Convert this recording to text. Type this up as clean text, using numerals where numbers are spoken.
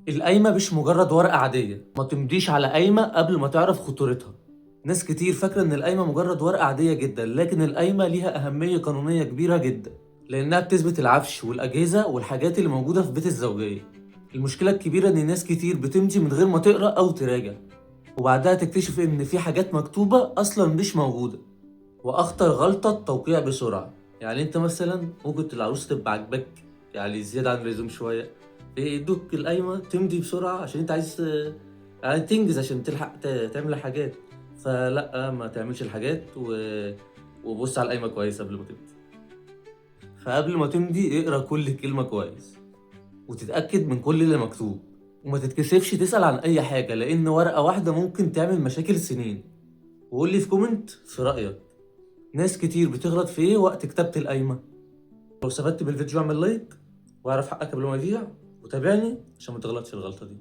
القايمة مش مجرد ورقة عادية، ما تمضيش على قايمة قبل ما تعرف خطورتها. ناس كتير فاكرة إن القايمة مجرد ورقة عادية جدا، لكن القايمة ليها أهمية قانونية كبيرة جدا، لأنها بتثبت العفش والأجهزة والحاجات اللي موجودة في بيت الزوجية. المشكلة الكبيرة إن ناس كتير بتمضي من غير ما تقرأ أو تراجع، وبعدها تكتشف إن في حاجات مكتوبة أصلا مش موجودة. وأخطر غلطة التوقيع بسرعة. يعني أنت مثلا ممكن العروس تبقى عاجباك يعني زيادة عن اللزوم شوية، يدوك القايمة تمضي بسرعة عشان أنت عايز يعني تنجز عشان تلحق تعمل حاجات. فلا، ما تعملش الحاجات وبص على القايمة كويس قبل ما تمضي. فقبل ما تمضي اقرا كل كلمة كويس، وتتأكد من كل اللي مكتوب، وما تتكسفش تسأل عن أي حاجة، لأن ورقة واحدة ممكن تعمل مشاكل سنين. وقول لي في كومنت في رأيك، ناس كتير بتغلط في ايه وقت كتابة القايمة؟ لو ثبت بالفيديو اعمل لايك واعرف حقك قبل ما يضيع، وتابعني عشان ما تغلطش الغلطة دي.